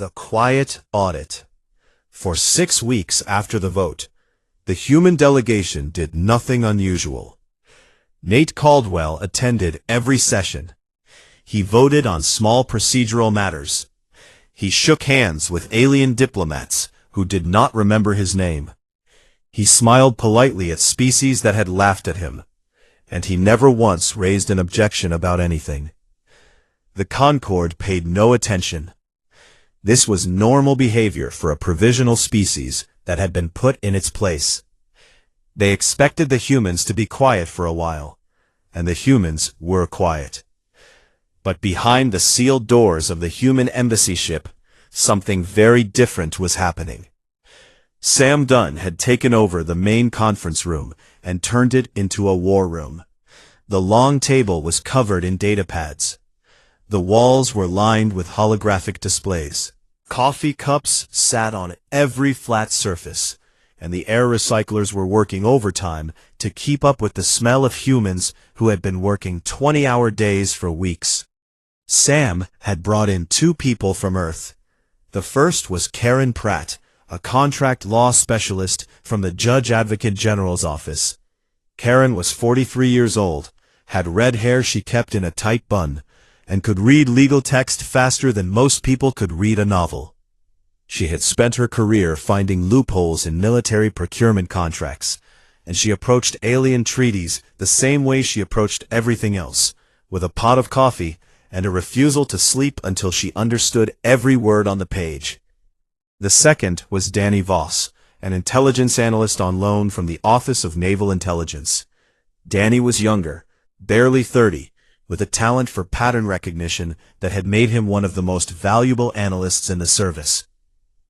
The quiet audit. For 6 weeks after the vote, the human delegation did nothing unusual. Nate Caldwell attended every session. He voted on small procedural matters. He shook hands with alien diplomats who did not remember his name. He smiled politely at species that had laughed at him, and he never once raised an objection about anything. The Concord paid no attention. This was normal behavior for a provisional species that had been put in its place. They expected the humans to be quiet for a while, and the humans were quiet. But behind the sealed doors of the human embassy ship, something very different was happening. Sam Dunn had taken over the main conference room and turned it into a war room. The long table was covered in datapads. The walls were lined with holographic displays. Coffee cups sat on every flat surface, and the air recyclers were working overtime to keep up with the smell of humans who had been working 20-hour days for weeks. Sam had brought in 2 people from Earth. The first was Karen Pratt, a contract law specialist from the Judge Advocate General's office. Karen was 43 years old, had red hair she kept in a tight bun, and could read legal text faster than most people could read a novel. She had spent her career finding loopholes in military procurement contracts, and she approached alien treaties the same way she approached everything else, with a pot of coffee and a refusal to sleep until she understood every word on the page. The second was Danny Voss, an intelligence analyst on loan from the Office of Naval Intelligence. Danny was younger, barely 30, with a talent for pattern recognition that had made him one of the most valuable analysts in the service.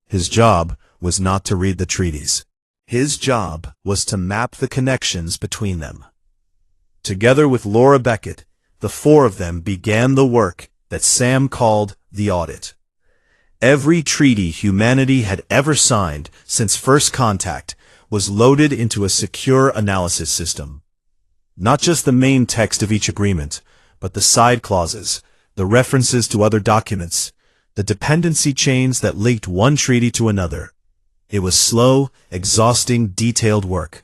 His job was not to read the treaties. His job was to map the connections between them. Together with Laura Beckett, the 4 of them began the work that Sam called the audit. Every treaty humanity had ever signed since first contact was loaded into a secure analysis system. Not just the main text of each agreement, but the side clauses, the references to other documents, the dependency chains that linked one treaty to another. It was slow, exhausting, detailed work,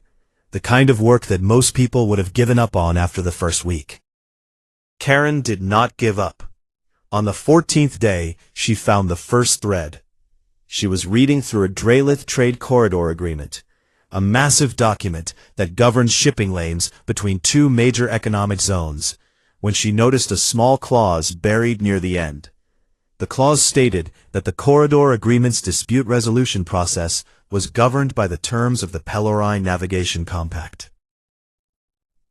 the kind of work that most people would have given up on after the first week. Karen did not give up. On the 14th day, she found the first thread. She was reading through a Drelith Trade Corridor Agreement, a massive document that governs shipping lanes between 2 major economic zones, when she noticed a small clause buried near the end. The clause stated that the Corridor Agreement's dispute resolution process was governed by the terms of the Pelori Navigation Compact.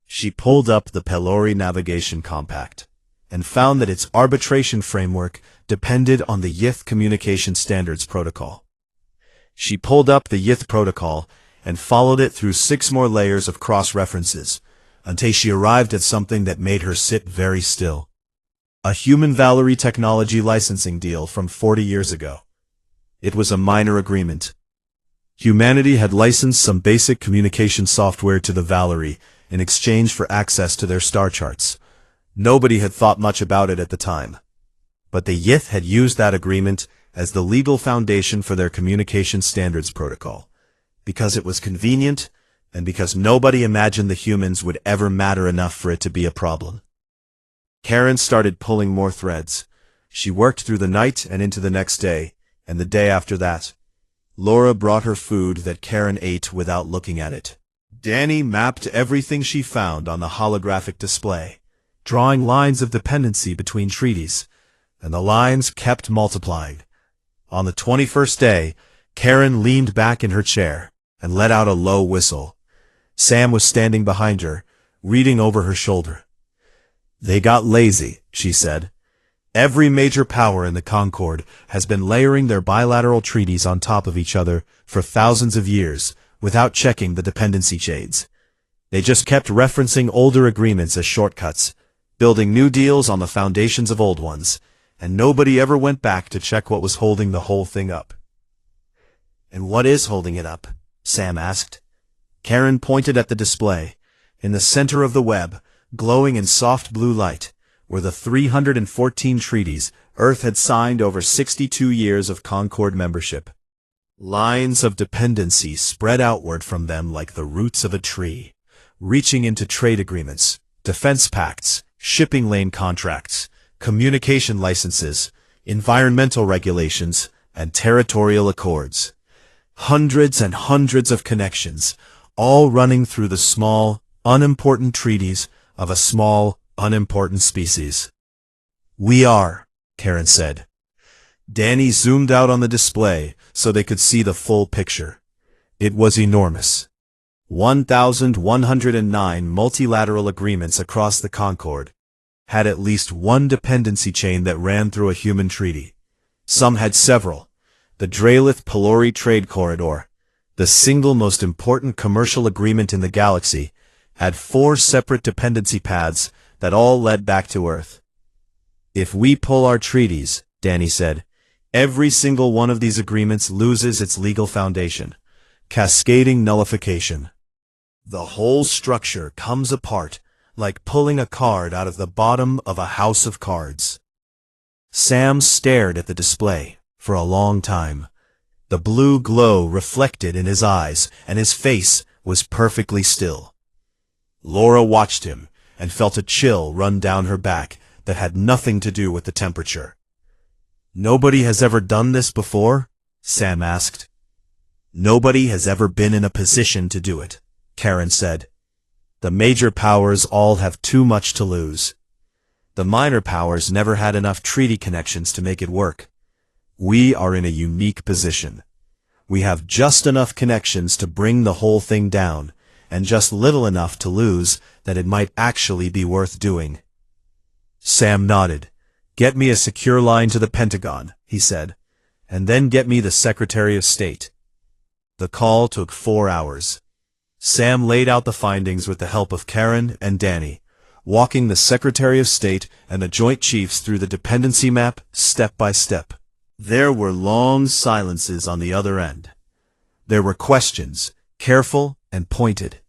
She pulled up the Pelori Navigation Compact and found that its arbitration framework depended on the YITH Communication Standards Protocol. She pulled up the YITH protocol and followed it through 6 more layers of cross-references, until she arrived at something that made her sit very still. A human Valerie technology licensing deal from 40 years ago. It was a minor agreement. Humanity had licensed some basic communication software to the Valerie in exchange for access to their star charts. Nobody had thought much about it at the time. But the YITH had used that agreement as the legal foundation for their communication standards protocol, because it was convenient and because nobody imagined the humans would ever matter enough for it to be a problem. Karen started pulling more threads. She worked through the night and into the next day, and the day after that. Laura brought her food that Karen ate without looking at it. Danny mapped everything she found on the holographic display, drawing lines of dependency between treaties, and the lines kept multiplying. On the 21st day, Karen leaned back in her chair and let out a low whistle. Sam was standing behind her, reading over her shoulder. "They got lazy," she said. "Every major power in the Concord has been layering their bilateral treaties on top of each other for thousands of years without checking the dependency chains. They just kept referencing older agreements as shortcuts, building new deals on the foundations of old ones, and nobody ever went back to check what was holding the whole thing up." "And what is holding it up?" Sam asked. Karen pointed at the display. In the center of the web, glowing in soft blue light, were the 314 treaties Earth had signed over 62 years of Concord membership. Lines of dependency spread outward from them like the roots of a tree, reaching into trade agreements, defense pacts, shipping lane contracts, communication licenses, environmental regulations, and territorial accords. Hundreds and hundreds of connections, all running through the small, unimportant treaties of a small, unimportant species. "We are," Karen said. Danny zoomed out on the display so they could see the full picture. It was enormous. 1,109 multilateral agreements across the Concord had at least one dependency chain that ran through a human treaty. Some had several. The Dralith-Pelori Trade Corridor, the single most important commercial agreement in the galaxy, had 4 separate dependency paths that all led back to Earth. "If we pull our treaties," Danny said, "every single one of these agreements loses its legal foundation. Cascading nullification. The whole structure comes apart like pulling a card out of the bottom of a house of cards." Sam stared at the display for a long time. The blue glow reflected in his eyes, and his face was perfectly still. Laura watched him and felt a chill run down her back that had nothing to do with the temperature. "Nobody has ever done this before?" Sam asked. "Nobody has ever been in a position to do it," Karen said. "The major powers all have too much to lose. The minor powers never had enough treaty connections to make it work. We are in a unique position. We have just enough connections to bring the whole thing down, and just little enough to lose that it might actually be worth doing." Sam nodded. "Get me a secure line to the Pentagon," he said, "and then get me the Secretary of State." The call took 4 hours. Sam laid out the findings with the help of Karen and Danny, walking the Secretary of State and the Joint Chiefs through the dependency map step by step. There were long silences on the other end. There were questions, careful and pointed.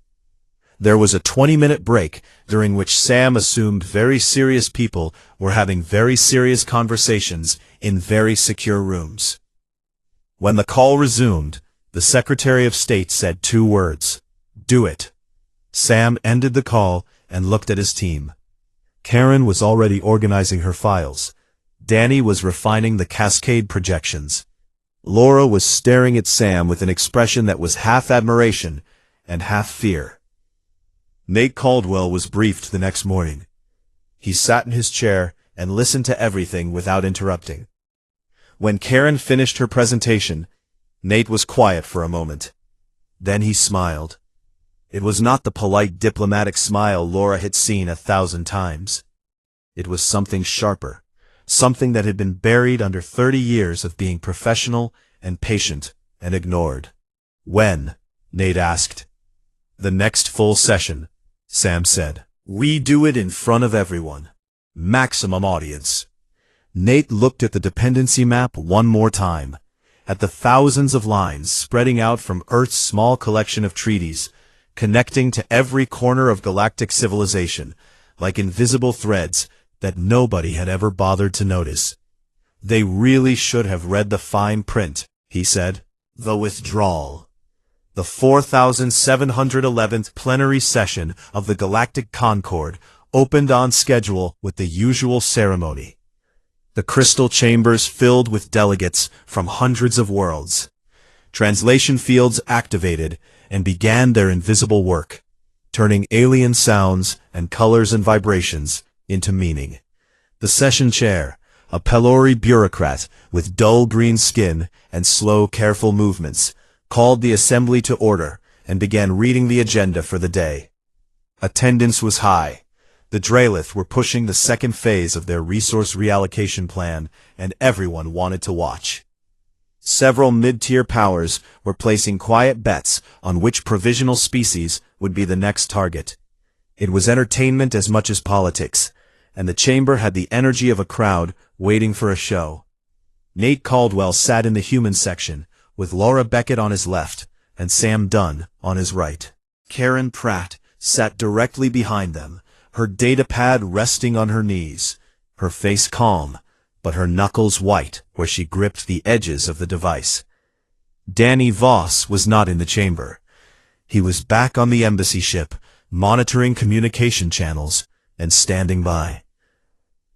There was a 20-minute break during which Sam assumed very serious people were having very serious conversations in very secure rooms. When the call resumed, the Secretary of State said 2 words: "Do it." Sam ended the call and looked at his team. Karen was already organizing her files. Danny was refining the cascade projections. Laura was staring at Sam with an expression that was half admiration and half fear. Nate Caldwell was briefed the next morning. He sat in his chair and listened to everything without interrupting. When Karen finished her presentation, Nate was quiet for a moment. Then he smiled. It was not the polite diplomatic smile Laura had seen 1,000 times. It was something sharper, something that had been buried under 30 years of being professional and patient and ignored. "When?" Nate asked. "The next full session," Sam said. "We do it in front of everyone. Maximum audience." Nate looked at the dependency map one more time, at the thousands of lines spreading out from Earth's small collection of treaties, connecting to every corner of galactic civilization, like invisible threads that nobody had ever bothered to notice. "They really should have read the fine print," he said. The withdrawal. The 4,711th plenary session of the Galactic Concord opened on schedule with the usual ceremony. The crystal chambers filled with delegates from hundreds of worlds. Translation fields activated and began their invisible work, turning alien sounds and colors and vibrations into meaning. The session chair, a Pelori bureaucrat with dull green skin and slow, careful movements, called the assembly to order and began reading the agenda for the day. Attendance was high. The Dralith were pushing the second phase of their resource reallocation plan, and everyone wanted to watch. Several mid-tier powers were placing quiet bets on which provisional species would be the next target. It was entertainment as much as politics, and the chamber had the energy of a crowd waiting for a show. Nate Caldwell sat in the human section, with Laura Beckett on his left and Sam Dunn on his right. Karen Pratt sat directly behind them, her datapad resting on her knees, her face calm, but her knuckles white where she gripped the edges of the device. Danny Voss was not in the chamber. He was back on the embassy ship, monitoring communication channels and standing by.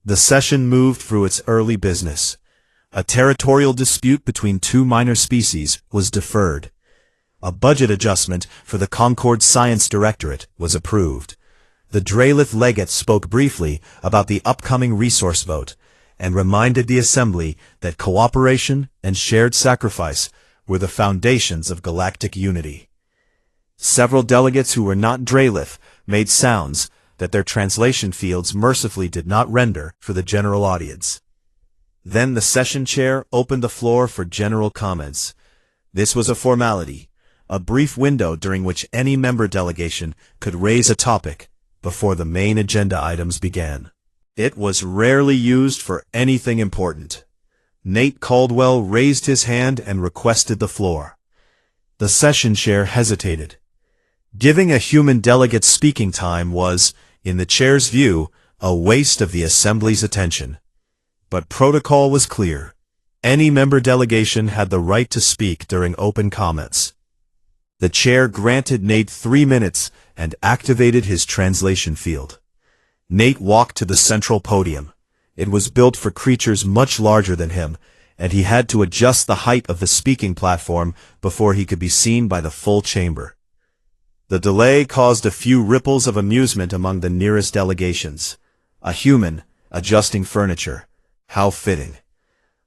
The session moved through its early business. A territorial dispute between two minor species was deferred. A budget adjustment for the Concord Science Directorate was approved. The Drelith legate spoke briefly about the upcoming resource vote and reminded the assembly that cooperation and shared sacrifice were the foundations of galactic unity. Several delegates who were not Drelith made sounds that their translation fields mercifully did not render for the general audience. Then the session chair opened the floor for general comments. This was a formality, a brief window during which any member delegation could raise a topic before the main agenda items began. It was rarely used for anything important. Nate Caldwell raised his hand and requested the floor. The session chair hesitated. Giving a human delegate speaking time was, in the chair's view, a waste of the assembly's attention. But protocol was clear. Any member delegation had the right to speak during open comments. The chair granted Nate 3 minutes and activated his translation field. Nate walked to the central podium. It was built for creatures much larger than him, and he had to adjust the height of the speaking platform before he could be seen by the full chamber. The delay caused a few ripples of amusement among the nearest delegations. A human, adjusting furniture. How fitting.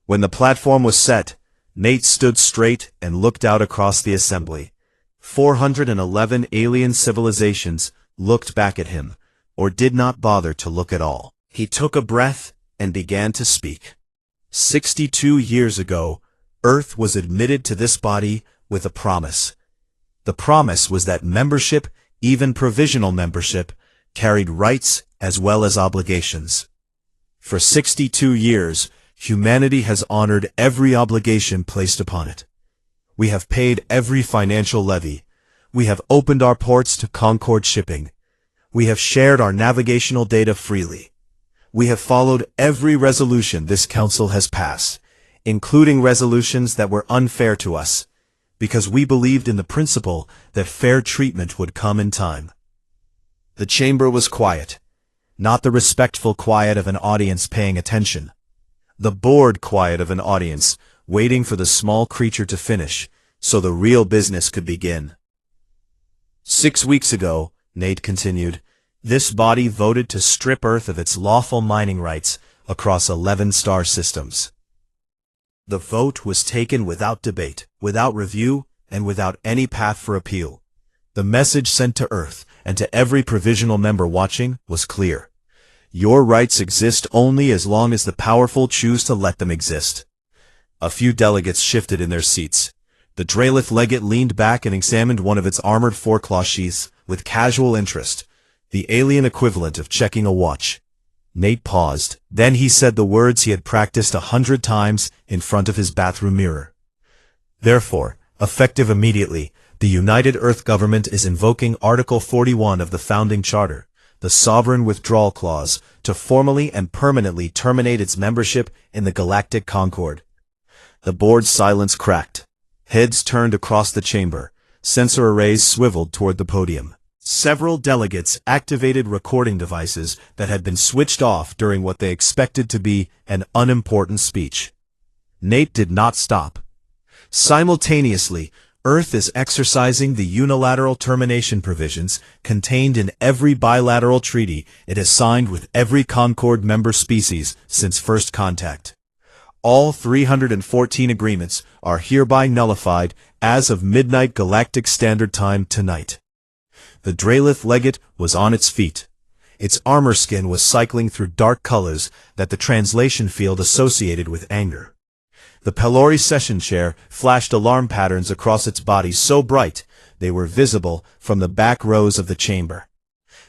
When the platform was set, Nate stood straight and looked out across the assembly. 411 alien civilizations looked back at him, or did not bother to look at all. He took a breath and began to speak. 62 years ago, Earth was admitted to this body with a promise. The promise was that membership, even provisional membership, carried rights as well as obligations. For 62 years, humanity has honored every obligation placed upon it. We have paid every financial levy. We have opened our ports to Concord shipping. We have shared our navigational data freely. We have followed every resolution this council has passed, including resolutions that were unfair to us, because we believed in the principle that fair treatment would come in time. The chamber was quiet, not the respectful quiet of an audience paying attention. The bored quiet of an audience waiting for the small creature to finish, so the real business could begin. 6 weeks ago, Nate continued, this body voted to strip Earth of its lawful mining rights across 11 star systems. The vote was taken without debate, without review, and without any path for appeal. The message sent to Earth and to every provisional member watching was clear. Your rights exist only as long as the powerful choose to let them exist. A few delegates shifted in their seats. The Drelith legate leaned back and examined one of its armored foreclaw sheaths with casual interest, the alien equivalent of checking a watch. Nate paused. Then he said the words he had practiced 100 times in front of his bathroom mirror. Therefore, effective immediately, the United Earth Government is invoking Article 41 of the Founding Charter, the Sovereign Withdrawal Clause, to formally and permanently terminate its membership in the Galactic Concord. The board's silence cracked. Heads turned across the chamber. Sensor arrays swiveled toward the podium. Several delegates activated recording devices that had been switched off during what they expected to be an unimportant speech. Nate did not stop. Simultaneously, Earth is exercising the unilateral termination provisions contained in every bilateral treaty it has signed with every Concord member species since first contact. All 314 agreements are hereby nullified as of midnight Galactic Standard Time tonight. The Drelith legate was on its feet. Its armor skin was cycling through dark colors that the translation field associated with anger. The Pelori session chair flashed alarm patterns across its body so bright they were visible from the back rows of the chamber.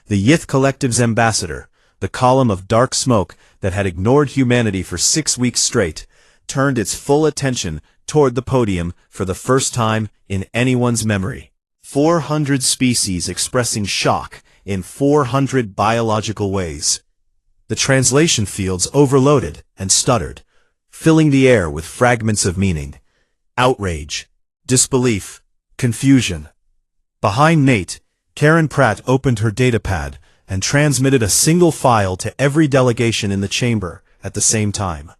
The Yith Collective's ambassador, the column of dark smoke that had ignored humanity for 6 weeks straight, turned its full attention toward the podium for the first time in anyone's memory. 400 species expressing shock in 400 biological ways. The translation fields overloaded and stuttered, filling the air with fragments of meaning. Outrage, disbelief, confusion. Behind Nate, Karen Pratt opened her datapad and transmitted a single file to every delegation in the chamber at the same time.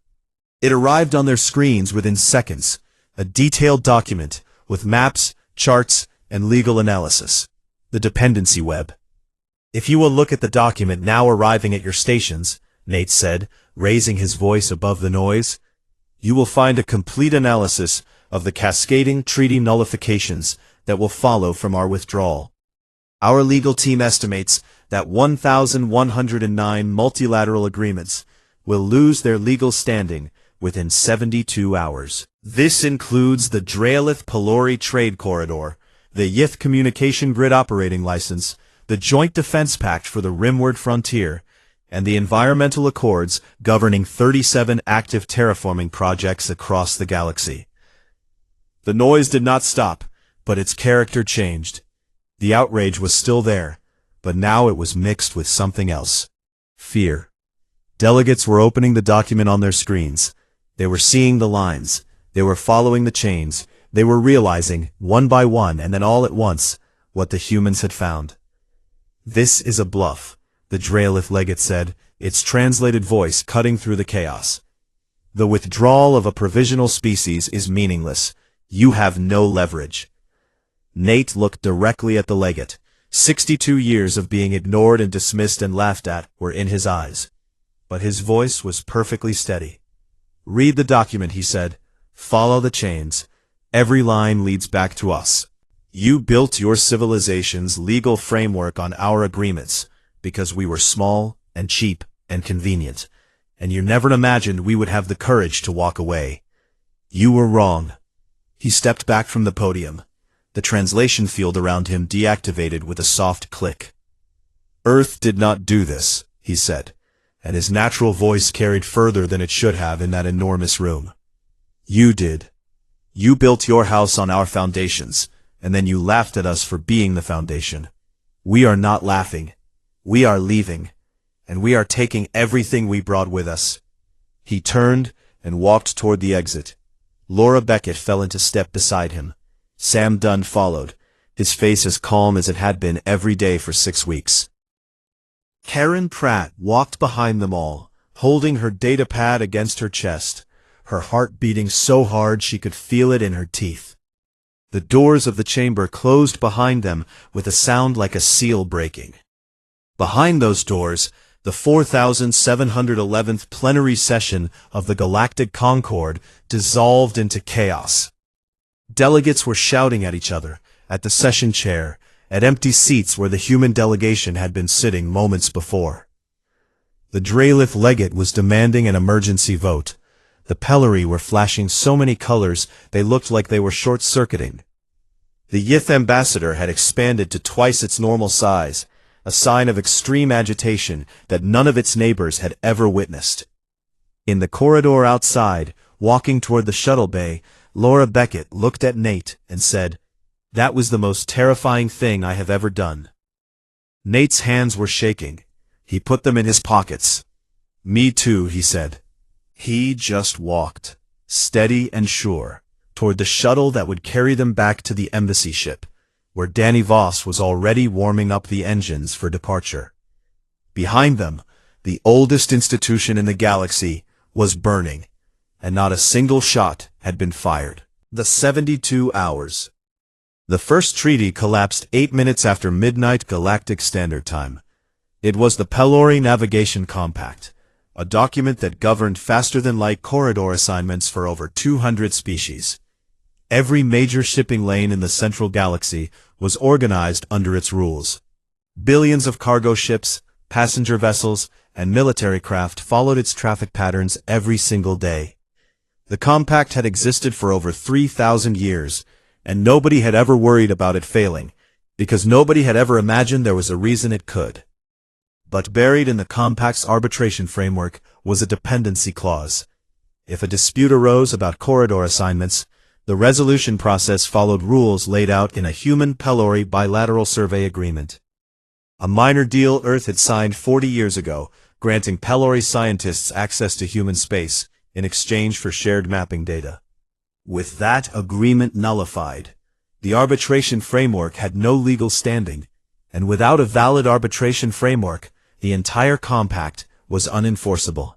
It arrived on their screens within seconds, a detailed document with maps, charts, and legal analysis. The dependency web. "If you will look at the document now arriving at your stations," Nate said, raising his voice above the noise, "you will find a complete analysis of the cascading treaty nullifications that will follow from our withdrawal. Our legal team estimates that 1,109 multilateral agreements will lose their legal standing within 72 hours. This includes the Dralith Pelori Trade Corridor, the Yith Communication Grid Operating License, the Joint Defense Pact for the Rimward Frontier, and the environmental accords governing 37 active terraforming projects across the galaxy." The noise did not stop, but its character changed. The outrage was still there, but now it was mixed with something else. Fear. Delegates were opening the document on their screens. They were seeing the lines. They were following the chains. They were realizing, one by one and then all at once, what the humans had found. "This is a bluff," the Dralith legate said, its translated voice cutting through the chaos. "The withdrawal of a provisional species is meaningless. You have no leverage." Nate looked directly at the legate. 62 years of being ignored and dismissed and laughed at were in his eyes. But his voice was perfectly steady. "Read the document," he said. "Follow the chains. Every line leads back to us. You built your civilization's legal framework on our agreements because we were small and cheap and convenient, and you never imagined we would have the courage to walk away. You were wrong." He stepped back from the podium. The translation field around him deactivated with a soft click. "Earth did not do this," he said, and his natural voice carried further than it should have in that enormous room. "You did. You built your house on our foundations, and then you laughed at us for being the foundation. We are not laughing. We are leaving, and we are taking everything we brought with us." He turned and walked toward the exit. Laura Beckett fell into step beside him. Sam Dunn followed, his face as calm as it had been every day for 6 weeks. Karen Pratt walked behind them all, holding her datapad against her chest, her heart beating so hard she could feel it in her teeth. The doors of the chamber closed behind them with a sound like a seal breaking. Behind those doors, the 4,711th plenary session of the Galactic Concord dissolved into chaos. Delegates were shouting at each other, at the session chair, at empty seats where the human delegation had been sitting moments before. The Dralith legate was demanding an emergency vote. The Pelori were flashing so many colors they looked like they were short-circuiting. The Yith ambassador had expanded to twice its normal size, a sign of extreme agitation that none of its neighbors had ever witnessed. In the corridor outside, walking toward the shuttle bay, Laura Beckett looked at Nate and said, "That was the most terrifying thing I have ever done." Nate's hands were shaking. He put them in his pockets. "Me too," he said. He just walked, steady and sure, toward the shuttle that would carry them back to the embassy ship, where Danny Voss was already warming up the engines for departure. Behind them, the oldest institution in the galaxy was burning, and not a single shot had been fired. The 72 hours. The first treaty collapsed 8 minutes after midnight Galactic Standard Time. It was the Pelori Navigation Compact, a document that governed faster-than-light corridor assignments for over 200 species. Every major shipping lane in the central galaxy was organized under its rules. Billions of cargo ships, passenger vessels, and military craft followed its traffic patterns every single day. The compact had existed for over 3,000 years, and nobody had ever worried about it failing, because nobody had ever imagined there was a reason it could. But buried in the compact's arbitration framework was a dependency clause. If a dispute arose about corridor assignments, the resolution process followed rules laid out in a human Pelori bilateral survey agreement. A minor deal Earth had signed 40 years ago, granting Pelori scientists access to human space in exchange for shared mapping data. With that agreement nullified, the arbitration framework had no legal standing, and without a valid arbitration framework, the entire compact was unenforceable.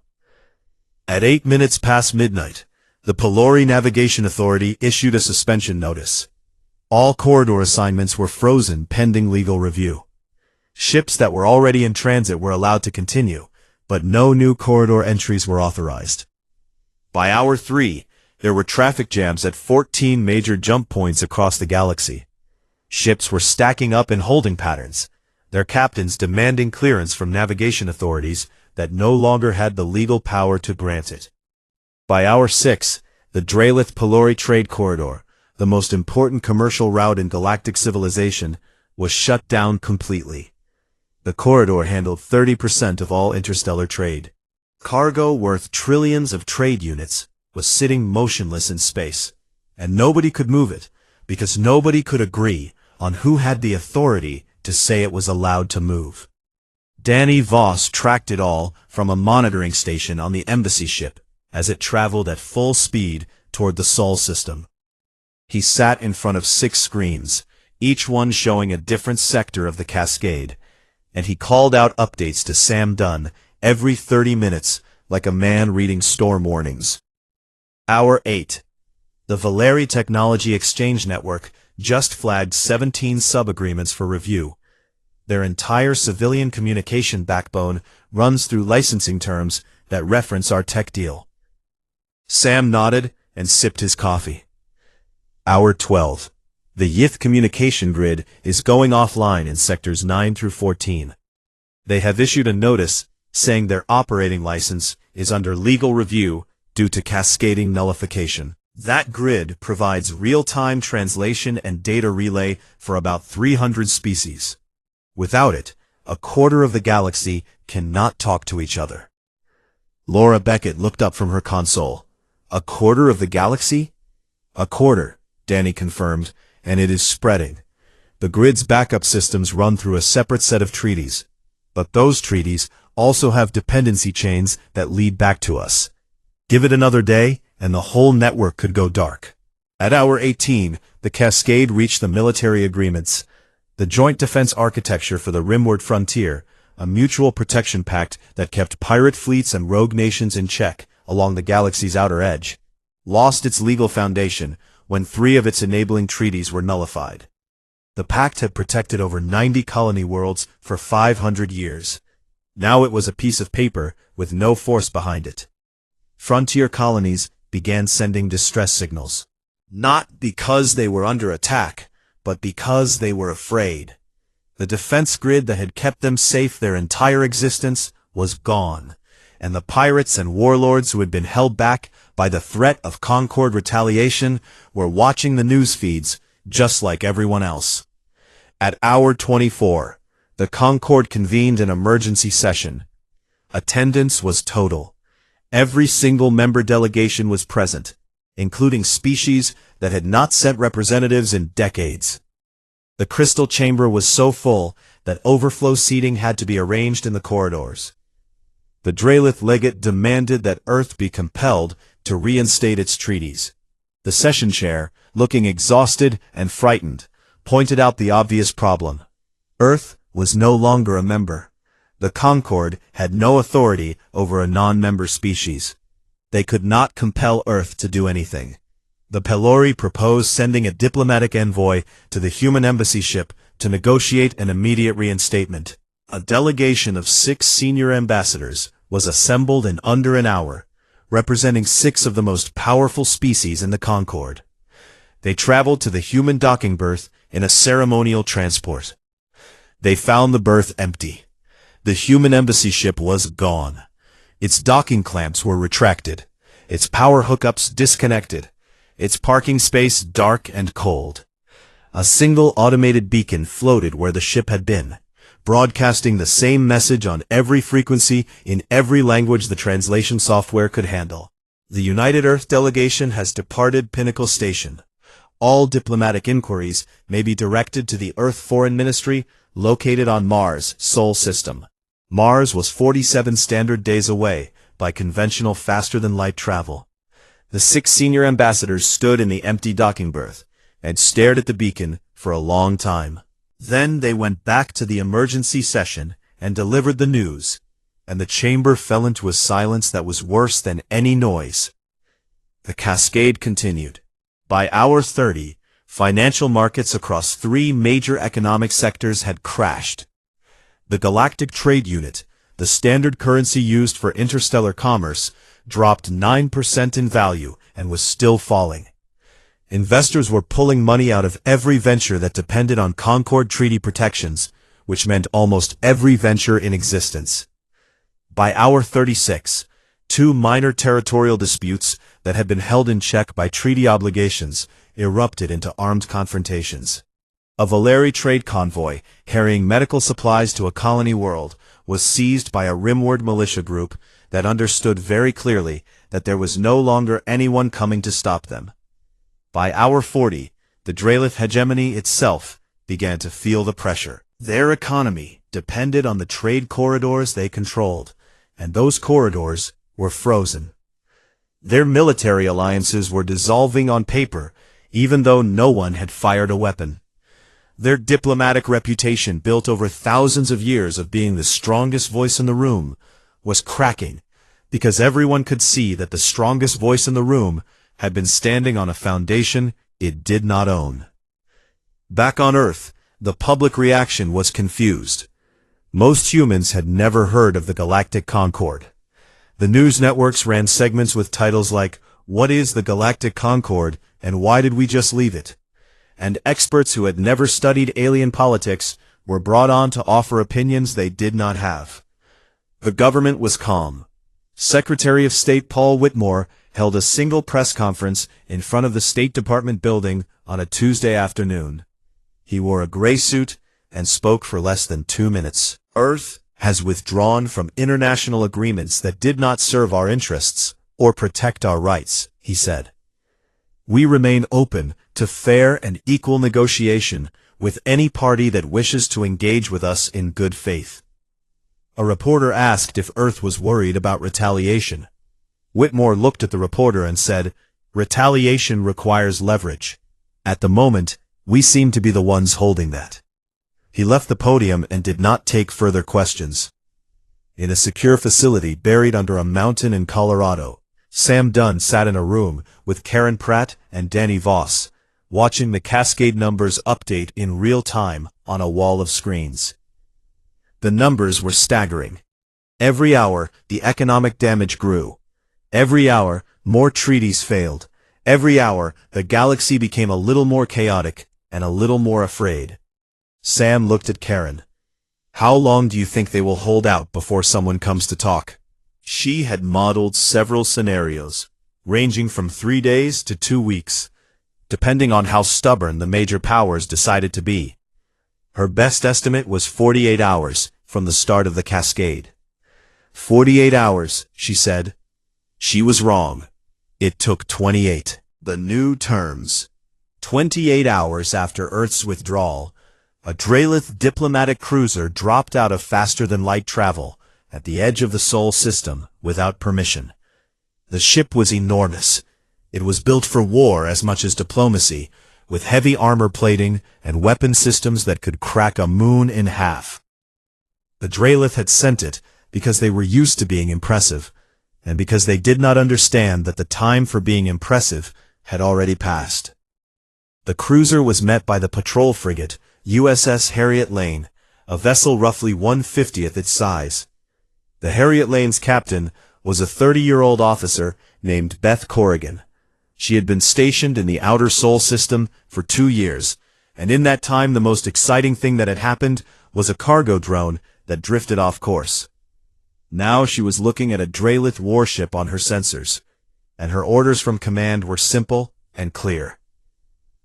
At 8 minutes past midnight, the Pelori Navigation Authority issued a suspension notice. All corridor assignments were frozen pending legal review. Ships that were already in transit were allowed to continue, but no new corridor entries were authorized. By hour 3, there were traffic jams at 14 major jump points across the galaxy. Ships were stacking up in holding patterns, their captains demanding clearance from navigation authorities that no longer had the legal power to grant it. By hour 6, the Dralith-Pelori Trade Corridor, the most important commercial route in galactic civilization, was shut down completely. The corridor handled 30% of all interstellar trade. Cargo worth trillions of trade units was sitting motionless in space, and nobody could move it, because nobody could agree on who had the authority to say it was allowed to move. Danny Voss tracked it all from a monitoring station on the embassy ship as it traveled at full speed toward the Sol system. He sat in front of 6 screens, each one showing a different sector of the cascade, and he called out updates to Sam Dunn every 30 minutes like a man reading storm warnings. Hour 8. The Valeri Technology Exchange Network just flagged 17 sub-agreements for review. Their entire civilian communication backbone runs through licensing terms that reference our tech deal. Sam nodded and sipped his coffee. Hour 12. The Yith communication grid is going offline in sectors 9 through 14. They have issued a notice saying their operating license is under legal review due to cascading nullification. That grid provides real-time translation and data relay for about 300 species. Without it, a quarter of the galaxy cannot talk to each other. Laura Beckett looked up from her console. A quarter of the galaxy? A quarter, Danny confirmed, and it is spreading. The grid's backup systems run through a separate set of treaties. But those treaties also have dependency chains that lead back to us. Give it another day, and the whole network could go dark. At hour 18, the cascade reached the military agreements. The Joint Defense Architecture for the Rimward Frontier, a mutual protection pact that kept pirate fleets and rogue nations in check along the galaxy's outer edge, lost its legal foundation when 3 of its enabling treaties were nullified. The pact had protected over 90 colony worlds for 500 years. Now it was a piece of paper with no force behind it. Frontier colonies began sending distress signals. Not because they were under attack, but because they were afraid. The defense grid that had kept them safe their entire existence was gone, and the pirates and warlords who had been held back by the threat of Concord retaliation were watching the news feeds just like everyone else. At hour 24, the Concord convened an emergency session. Attendance was total. Every single member delegation was present, including species that had not sent representatives in decades. The crystal chamber was so full that overflow seating had to be arranged in the corridors. The Dralith legate demanded that Earth be compelled to reinstate its treaties. The session chair, looking exhausted and frightened, pointed out the obvious problem. Earth was no longer a member. The Concord had no authority over a non-member species. They could not compel Earth to do anything. The Pelori proposed sending a diplomatic envoy to the human embassy ship to negotiate an immediate reinstatement. A delegation of 6 senior ambassadors was assembled in under an hour, representing 6 of the most powerful species in the Concord. They traveled to the human docking berth in a ceremonial transport. They found the berth empty. The human embassy ship was gone. Its docking clamps were retracted, its power hookups disconnected, its parking space dark and cold. A single automated beacon floated where the ship had been, broadcasting the same message on every frequency in every language the translation software could handle. The United Earth delegation has departed Pinnacle Station. All diplomatic inquiries may be directed to the Earth Foreign Ministry, located on Mars' Sol system. Mars was 47 standard days away by conventional faster-than-light travel. The 6 senior ambassadors stood in the empty docking berth and stared at the beacon for a long time. Then they went back to the emergency session and delivered the news, and the chamber fell into a silence that was worse than any noise. The cascade continued. By hour 30, financial markets across 3 major economic sectors had crashed. The Galactic Trade Unit, the standard currency used for interstellar commerce, dropped 9% in value and was still falling. Investors were pulling money out of every venture that depended on Concord Treaty protections, which meant almost every venture in existence. By hour 36, 2 minor territorial disputes that had been held in check by treaty obligations erupted into armed confrontations. A Valeri trade convoy carrying medical supplies to a colony world was seized by a rimward militia group that understood very clearly that there was no longer anyone coming to stop them. By hour 40, the Dralith hegemony itself began to feel the pressure. Their economy depended on the trade corridors they controlled, and those corridors were frozen. Their military alliances were dissolving on paper, even though no one had fired a weapon. Their diplomatic reputation, built over thousands of years of being the strongest voice in the room, was cracking, because everyone could see that the strongest voice in the room had been standing on a foundation it did not own. Back on Earth, the public reaction was confused. Most humans had never heard of the Galactic Concord. The news networks ran segments with titles like, "What is the Galactic Concord, and why did we just leave it?" And experts who had never studied alien politics were brought on to offer opinions they did not have. The government was calm. Secretary of State Paul Whitmore held a single press conference in front of the State Department building on a Tuesday afternoon. He wore a gray suit and spoke for less than 2 minutes. "Earth has withdrawn from international agreements that did not serve our interests or protect our rights," he said. "We remain open to fair and equal negotiation with any party that wishes to engage with us in good faith." A reporter asked if Earth was worried about retaliation. Whitmore looked at the reporter and said, "Retaliation requires leverage. At the moment, we seem to be the ones holding that." He left the podium and did not take further questions. In a secure facility buried under a mountain in Colorado, Sam Dunn sat in a room with Karen Pratt and Danny Voss, watching the cascade numbers update in real time on a wall of screens. The numbers were staggering. Every hour, the economic damage grew. Every hour, more treaties failed. Every hour, the galaxy became a little more chaotic and a little more afraid. Sam looked at Karen. "How long do you think they will hold out before someone comes to talk?" She had modeled several scenarios, ranging from 3 days to 2 weeks, depending on how stubborn the major powers decided to be. Her best estimate was 48 hours from the start of the cascade. 48 hours, she said. She was wrong. It took 28. The new terms. 28 hours after Earth's withdrawal, a Dralith diplomatic cruiser dropped out of faster-than-light travel at the edge of the Sol system without permission. The ship was enormous. It was built for war as much as diplomacy, with heavy armor plating and weapon systems that could crack a moon in half. The Dralith had sent it because they were used to being impressive, and because they did not understand that the time for being impressive had already passed. The cruiser was met by the patrol frigate USS Harriet Lane, a vessel roughly 1/50th its size. The Harriet Lane's captain was a 30-year-old officer named Beth Corrigan. She had been stationed in the outer Sol system for 2 years, and in that time the most exciting thing that had happened was a cargo drone that drifted off course. Now she was looking at a Dralith warship on her sensors, and her orders from command were simple and clear.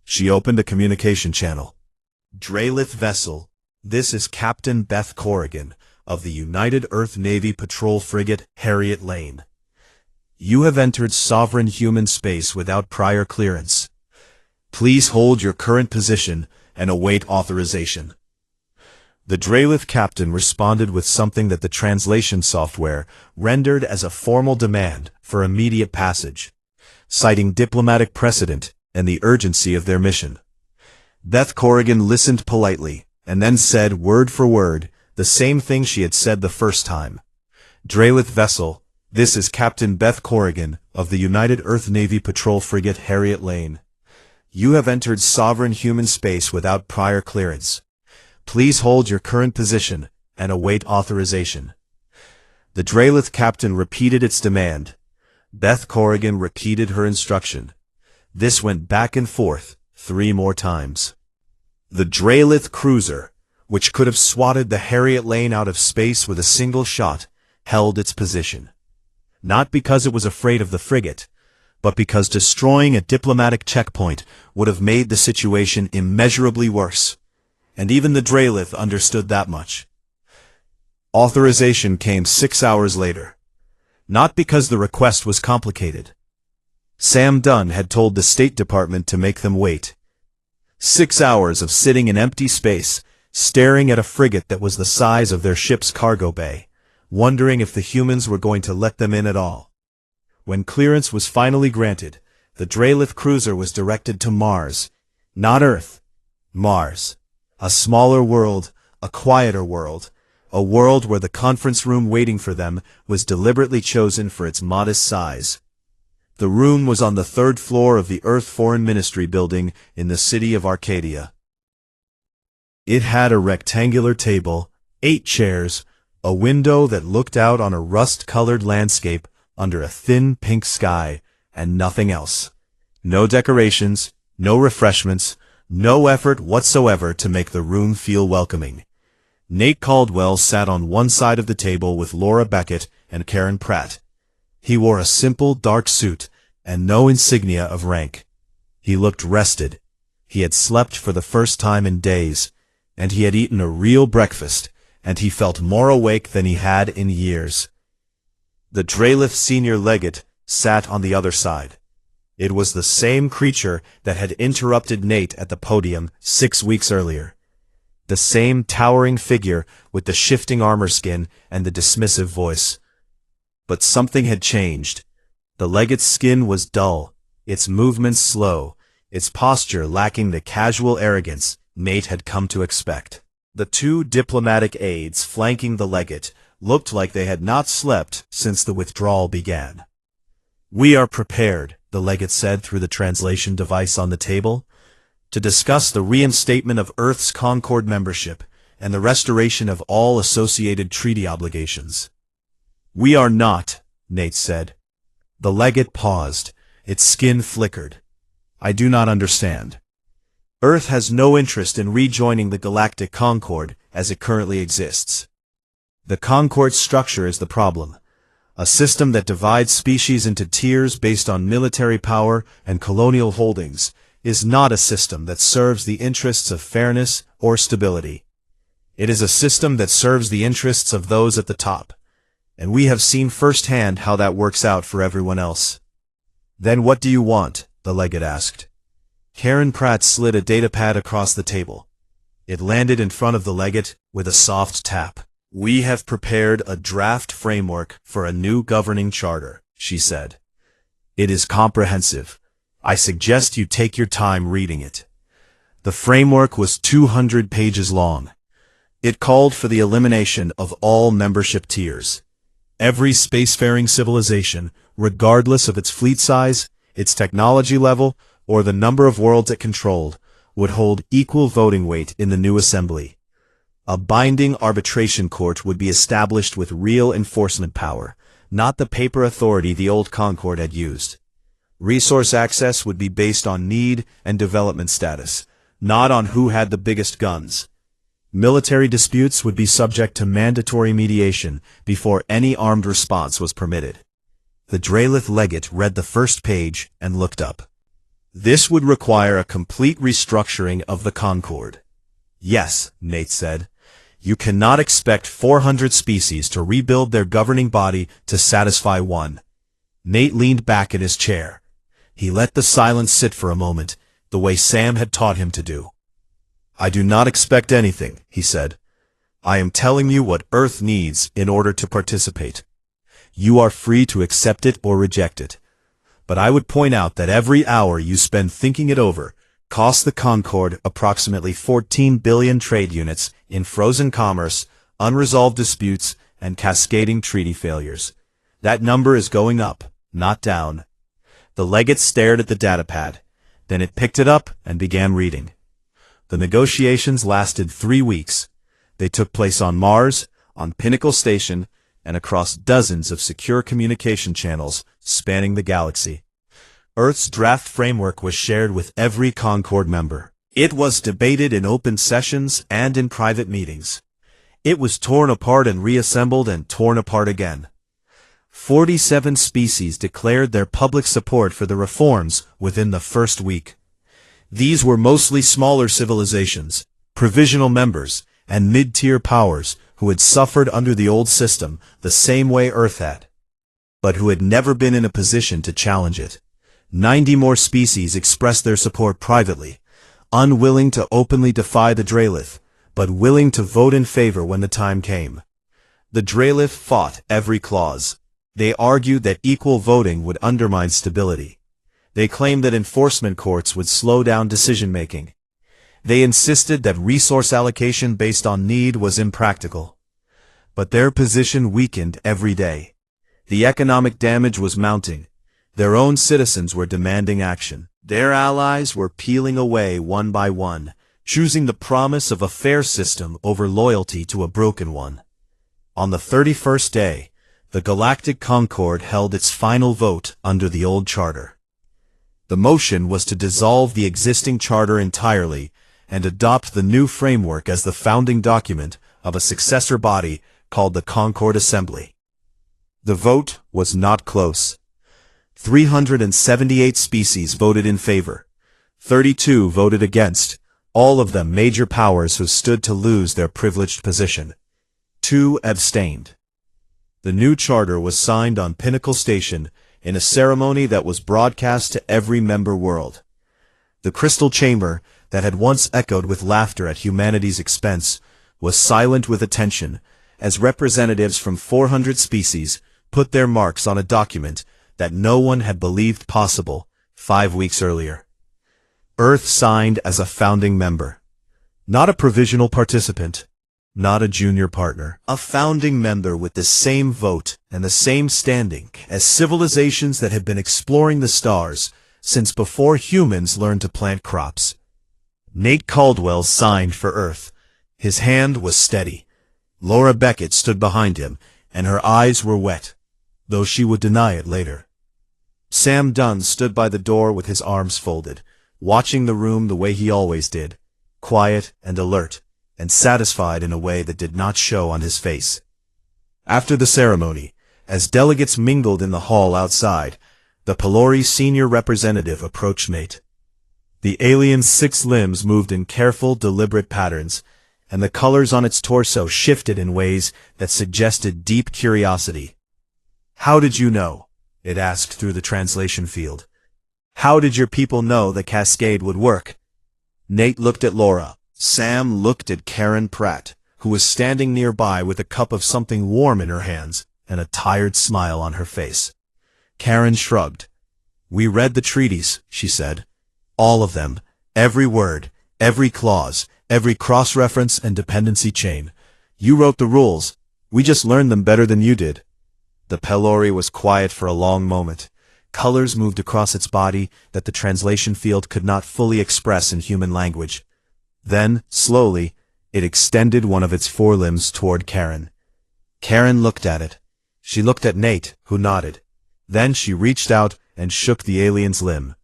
She opened a communication channel. "Dralith vessel, this is Captain Beth Corrigan of the United Earth Navy patrol frigate Harriet Lane. You have entered sovereign human space without prior clearance. Please hold your current position and await authorization." The Draelith captain responded with something that the translation software rendered as a formal demand for immediate passage, citing diplomatic precedent and the urgency of their mission. Beth Corrigan listened politely, and then said word for word the same thing she had said the first time. Draelith vessel, this is Captain Beth Corrigan of the United Earth Navy Patrol Frigate Harriet Lane. You have entered sovereign human space without prior clearance. Please hold your current position and await authorization. The Draelith captain repeated its demand. Beth Corrigan repeated her instruction. This went back and forth 3 more times. The Draelith cruiser, which could have swatted the Harriet Lane out of space with a single shot, held its position. Not because it was afraid of the frigate, but because destroying a diplomatic checkpoint would have made the situation immeasurably worse. And even the Draelith understood that much. Authorization came 6 hours later. Not because the request was complicated. Sam Dunn had told the State Department to make them wait. 6 hours of sitting in empty space, staring at a frigate that was the size of their ship's cargo bay, wondering if the humans were going to let them in at all. When clearance was finally granted, the Draelith cruiser was directed to Mars. Not Earth. Mars. A smaller world, a quieter world, a world where the conference room waiting for them was deliberately chosen for its modest size. The room was on the 3rd floor of the Earth Foreign Ministry building in the city of Arcadia. It had a rectangular table, 8 chairs, a window that looked out on a rust-colored landscape under a thin pink sky, and nothing else. No decorations, no refreshments, no effort whatsoever to make the room feel welcoming. Nate Caldwell sat on one side of the table with Laura Beckett and Karen Pratt. He wore a simple, dark suit and no insignia of rank. He looked rested. He had slept for the first time in days, and he had eaten a real breakfast, and he felt more awake than he had in years. The Draelith senior legate sat on the other side. It was the same creature that had interrupted Nate at the podium 6 weeks earlier. The same towering figure with the shifting armor skin and the dismissive voice. But something had changed. The legate's skin was dull, its movements slow, its posture lacking the casual arrogance Nate had come to expect. The 2 diplomatic aides flanking the legate looked like they had not slept since the withdrawal began. "We are prepared," the legate said through the translation device on the table, "to discuss the reinstatement of Earth's Concord membership and the restoration of all associated treaty obligations." "We are not," Nate said. The legate paused. Its skin flickered. "I do not understand. Earth has no interest in rejoining the Galactic Concord as it currently exists. The Concord's structure is the problem. A system that divides species into tiers based on military power and colonial holdings is not a system that serves the interests of fairness or stability. It is a system that serves the interests of those at the top, and we have seen firsthand how that works out for everyone else." "Then what do you want?" the legate asked. Karen Pratt slid a datapad across the table. It landed in front of the legate with a soft tap. "We have prepared a draft framework for a new governing charter," she said. "It is comprehensive. I suggest you take your time reading it." The framework was 200 pages long. It called for the elimination of all membership tiers. Every spacefaring civilization, regardless of its fleet size, its technology level, or the number of worlds it controlled, would hold equal voting weight in the new assembly. A binding arbitration court would be established with real enforcement power, not the paper authority the old Concord had used. Resource access would be based on need and development status, not on who had the biggest guns. Military disputes would be subject to mandatory mediation before any armed response was permitted. The Draelith legate read the first page and looked up. "This would require a complete restructuring of the Concord." "Yes," Nate said. "You cannot expect 400 species to rebuild their governing body to satisfy one." Nate leaned back in his chair. He let the silence sit for a moment, the way Sam had taught him to do. "I do not expect anything," he said. I am telling you what Earth needs in order to participate. You are free to accept it or reject it. But I would point out that every hour you spend thinking it over costs the Concord approximately 14 billion trade units in frozen commerce, unresolved disputes, and cascading treaty failures. That number is going up, not down. The legate stared at the datapad. Then it picked it up and began reading. The negotiations lasted 3 weeks. They took place on Mars, on Pinnacle Station, and across dozens of secure communication channels spanning the galaxy. Earth's draft framework was shared with every Concord member. It was debated in open sessions and in private meetings. It was torn apart and reassembled and torn apart again. 47 species declared their public support for the reforms within the first week. These were mostly smaller civilizations, provisional members, and mid-tier powers who had suffered under the old system the same way Earth had, but who had never been in a position to challenge it. 90 more species expressed their support privately, unwilling to openly defy the Drelith, but willing to vote in favor when the time came. The Drelith fought every clause. They argued that equal voting would undermine stability. They claimed that enforcement courts would slow down decision-making. They insisted that resource allocation based on need was impractical. But their position weakened every day. The economic damage was mounting. Their own citizens were demanding action. Their allies were peeling away one by one, choosing the promise of a fair system over loyalty to a broken one. On the 31st day, the Galactic Concord held its final vote under the old charter. The motion was to dissolve the existing charter entirely and adopt the new framework as the founding document of a successor body called the Concord Assembly. The vote was not close. 378 species voted in favor. 32 voted against, all of them major powers who stood to lose their privileged position. 2 abstained. The new charter was signed on Pinnacle Station in a ceremony that was broadcast to every member world. The crystal chamber, that had once echoed with laughter at humanity's expense, was silent with attention as representatives from 400 species put their marks on a document that no one had believed possible 5 weeks earlier. Earth signed as a founding member. Not a provisional participant, not a junior partner. A founding member with the same vote and the same standing as civilizations that had been exploring the stars since before humans learned to plant crops. Nate Caldwell signed for Earth. His hand was steady. Laura Beckett stood behind him, and her eyes were wet, though she would deny it later. Sam Dunn stood by the door with his arms folded, watching the room the way he always did, quiet and alert, and satisfied in a way that did not show on his face. After the ceremony, as delegates mingled in the hall outside, the Pelori senior representative approached Nate. The alien's 6 limbs moved in careful, deliberate patterns, and the colors on its torso shifted in ways that suggested deep curiosity. "How did you know?" it asked through the translation field. "How did your people know the cascade would work?" Nate looked at Laura. Sam looked at Karen Pratt, who was standing nearby with a cup of something warm in her hands and a tired smile on her face. Karen shrugged. "We read the treaties," she said. "All of them. Every word, every clause, every cross-reference and dependency chain. You wrote the rules. We just learned them better than you did." The Pelori was quiet for a long moment. Colors moved across its body that the translation field could not fully express in human language. Then, slowly, it extended one of its forelimbs toward Karen. Karen looked at it. She looked at Nate, who nodded. Then she reached out and shook the alien's limb,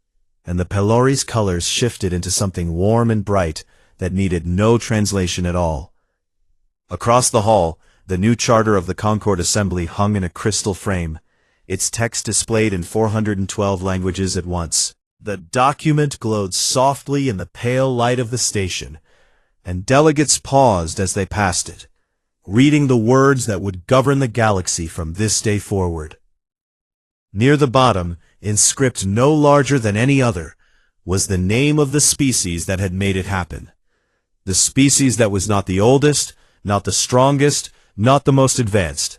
and the Pelori's colors shifted into something warm and bright that needed no translation at all. Across the hall, the new charter of the Concord Assembly hung in a crystal frame, its text displayed in 412 languages at once. The document glowed softly in the pale light of the station, and delegates paused as they passed it, reading the words that would govern the galaxy from this day forward. Near the bottom, in script no larger than any other, was the name of the species that had made it happen. The species that was not the oldest, not the strongest, not the most advanced.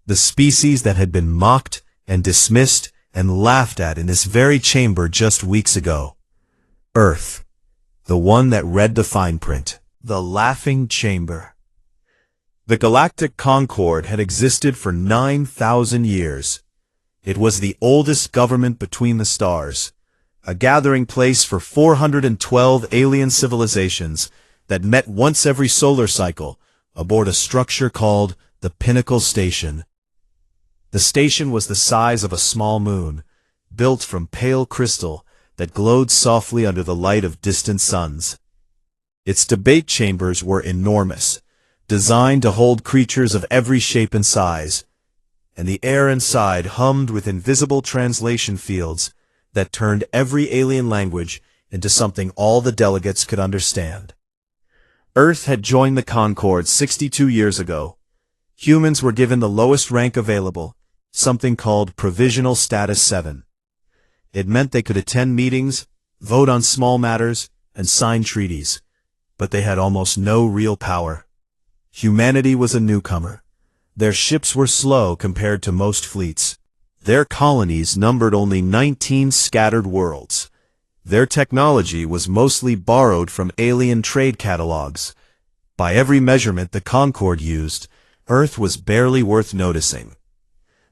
The species that had been mocked and dismissed and laughed at in this very chamber just weeks ago. Earth, the one that read the fine print. The laughing chamber. The Galactic Concord had existed for 9,000 years. It was the oldest government between the stars, a gathering place for 412 alien civilizations that met once every solar cycle aboard a structure called the Pinnacle Station. The station was the size of a small moon, built from pale crystal that glowed softly under the light of distant suns. Its debate chambers were enormous, designed to hold creatures of every shape and size, and the air inside hummed with invisible translation fields that turned every alien language into something all the delegates could understand. Earth had joined the Concord 62 years ago. Humans were given the lowest rank available, something called Provisional Status 7. It meant they could attend meetings, vote on small matters, and sign treaties, but they had almost no real power. Humanity was a newcomer. Their ships were slow compared to most fleets. Their colonies numbered only 19 scattered worlds. Their technology was mostly borrowed from alien trade catalogs. By every measurement the Concord used, Earth was barely worth noticing.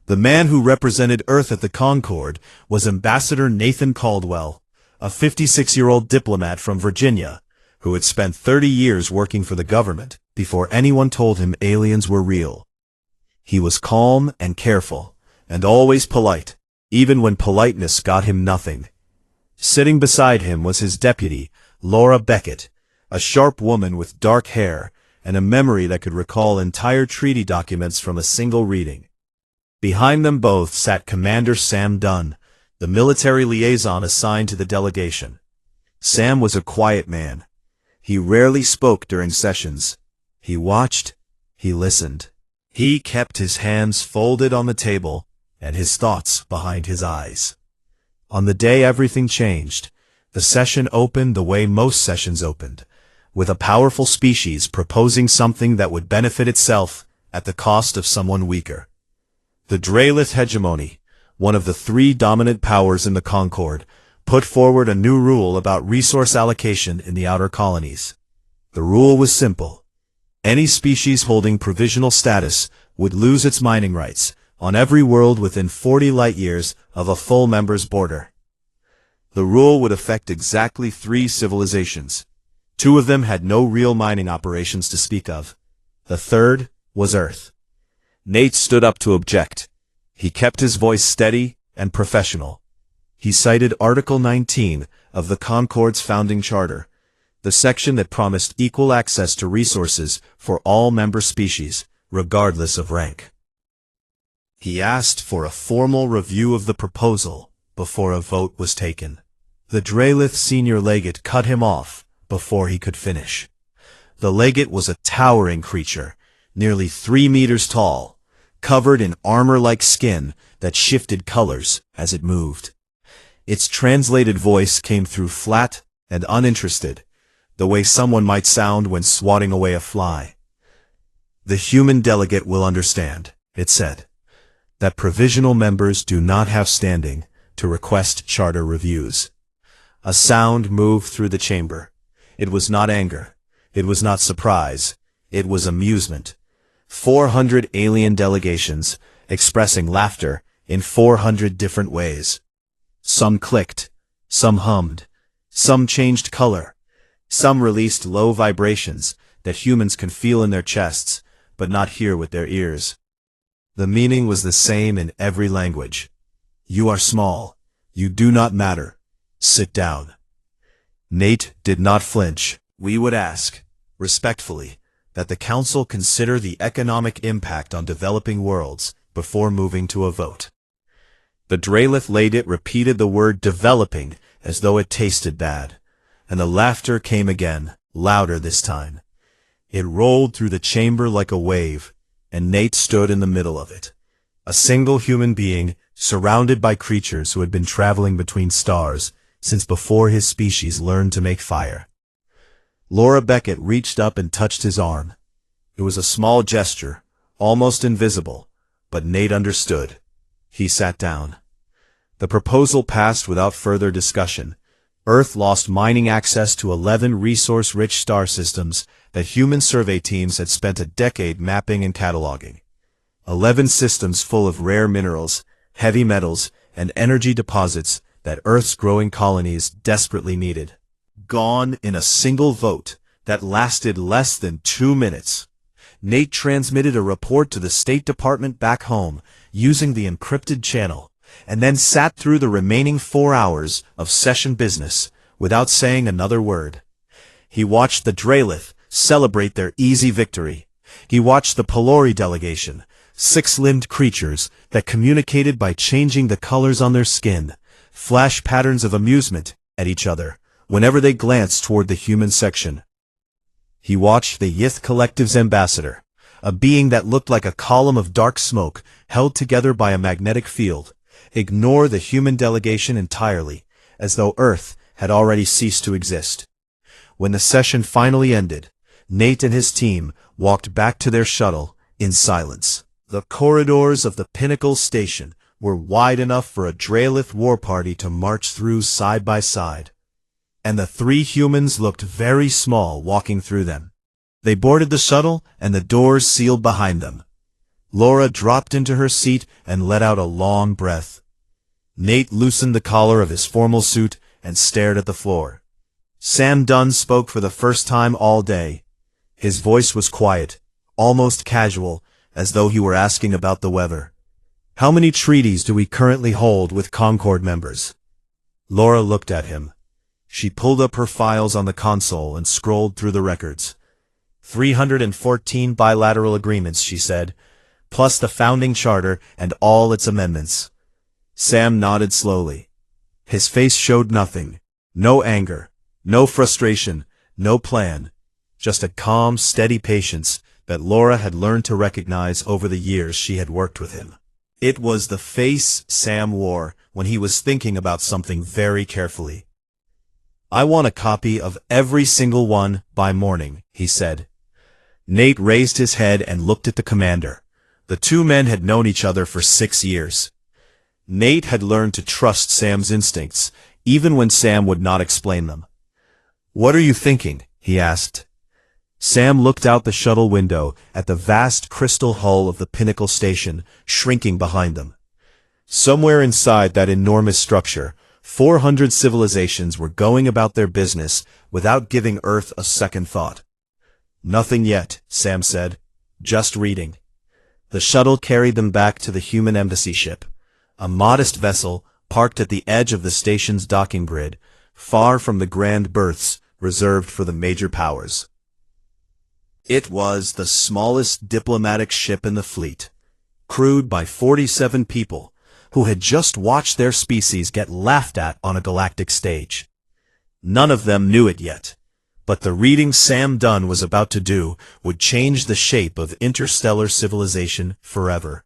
The man who represented Earth at the Concord was Ambassador Nathan Caldwell, a 56-year-old diplomat from Virginia, who had spent 30 years working for the government before anyone told him aliens were real. He was calm and careful, and always polite, even when politeness got him nothing. Sitting beside him was his deputy, Laura Beckett, a sharp woman with dark hair and a memory that could recall entire treaty documents from a single reading. Behind them both sat Commander Sam Dunn, the military liaison assigned to the delegation. Sam was a quiet man. He rarely spoke during sessions. He watched, he listened. He kept his hands folded on the table and his thoughts behind his eyes. On the day everything changed, the session opened the way most sessions opened, with a powerful species proposing something that would benefit itself at the cost of someone weaker. The Draelith hegemony, one of the three dominant powers in the Concord, put forward a new rule about resource allocation in the outer colonies. The rule was simple. Any species holding provisional status would lose its mining rights on every world within 40 light-years of a full member's border. The rule would affect exactly 3 civilizations. 2 of them had no real mining operations to speak of. The third was Earth. Nate stood up to object. He kept his voice steady and professional. He cited Article 19 of the Concord's founding charter, the section that promised equal access to resources for all member species, regardless of rank. He asked for a formal review of the proposal before a vote was taken. The Draelith senior legate cut him off before he could finish. The legate was a towering creature, nearly 3 meters tall, covered in armor-like skin that shifted colors as it moved. Its translated voice came through flat and uninterested, the way someone might sound when swatting away a fly. The human delegate will understand, it said, that provisional members do not have standing to request charter reviews. A sound moved through the chamber. It was not anger. It was not surprise. It was amusement. 400 alien delegations expressing laughter in 400 different ways. Some clicked, some hummed, some changed color, some released low vibrations that humans can feel in their chests, but not hear with their ears. The meaning was the same in every language. You are small. You do not matter. Sit down. Nate did not flinch. We would ask, respectfully, that the Council consider the economic impact on developing worlds before moving to a vote. The Draelith legate repeated the word developing as though it tasted bad, and the laughter came again, louder this time. It rolled through the chamber like a wave, and Nate stood in the middle of it, a single human being surrounded by creatures who had been traveling between stars since before his species learned to make fire. Laura Beckett reached up and touched his arm. It was a small gesture, almost invisible, but Nate understood. He sat down. The proposal passed without further discussion. Earth lost mining access to 11 resource-rich star systems that human survey teams had spent a decade mapping and cataloging. 11 systems full of rare minerals, heavy metals, and energy deposits that Earth's growing colonies desperately needed. Gone in a single vote that lasted less than 2 minutes. Nate transmitted a report to the State Department back home using the encrypted channel, and then sat through the remaining 4 hours of session business without saying another word. He watched the Draelith celebrate their easy victory. He watched the Pelori delegation, 6-limbed creatures that communicated by changing the colors on their skin, flash patterns of amusement at each other whenever they glanced toward the human section. He watched the Yith Collective's ambassador, a being that looked like a column of dark smoke held together by a magnetic field, ignore the human delegation entirely, as though Earth had already ceased to exist. When the session finally ended, Nate and his team walked back to their shuttle in silence. The corridors of the Pinnacle Station were wide enough for a Draelith war party to march through side by side, and the 3 humans looked very small walking through them. They boarded the shuttle, and the doors sealed behind them. Laura dropped into her seat and let out a long breath. Nate loosened the collar of his formal suit and stared at the floor. Sam Dunn spoke for the first time all day. His voice was quiet, almost casual, as though he were asking about the weather. How many treaties do we currently hold with Concord members? Laura looked at him. She pulled up her files on the console and scrolled through the records. 314 bilateral agreements, she said, plus the founding charter and all its amendments. Sam nodded slowly. His face showed nothing. No anger, no frustration, no plan. Just a calm, steady patience that Laura had learned to recognize over the years she had worked with him. It was the face Sam wore when he was thinking about something very carefully. I want a copy of every single one by morning, he said. Nate raised his head and looked at the commander. The 2 men had known each other for 6 years. Nate had learned to trust Sam's instincts, even when Sam would not explain them. What are you thinking? He asked. Sam looked out the shuttle window at the vast crystal hull of the Pinnacle Station shrinking behind them. Somewhere inside that enormous structure, 400 civilizations were going about their business without giving Earth a second thought. Nothing yet, Sam said. Just reading. The shuttle carried them back to the human embassy ship, a modest vessel parked at the edge of the station's docking grid, far from the grand berths reserved for the major powers. It was the smallest diplomatic ship in the fleet, crewed by 47 people who had just watched their species get laughed at on a galactic stage. None of them knew it yet, but the reading Sam Dunn was about to do would change the shape of interstellar civilization forever.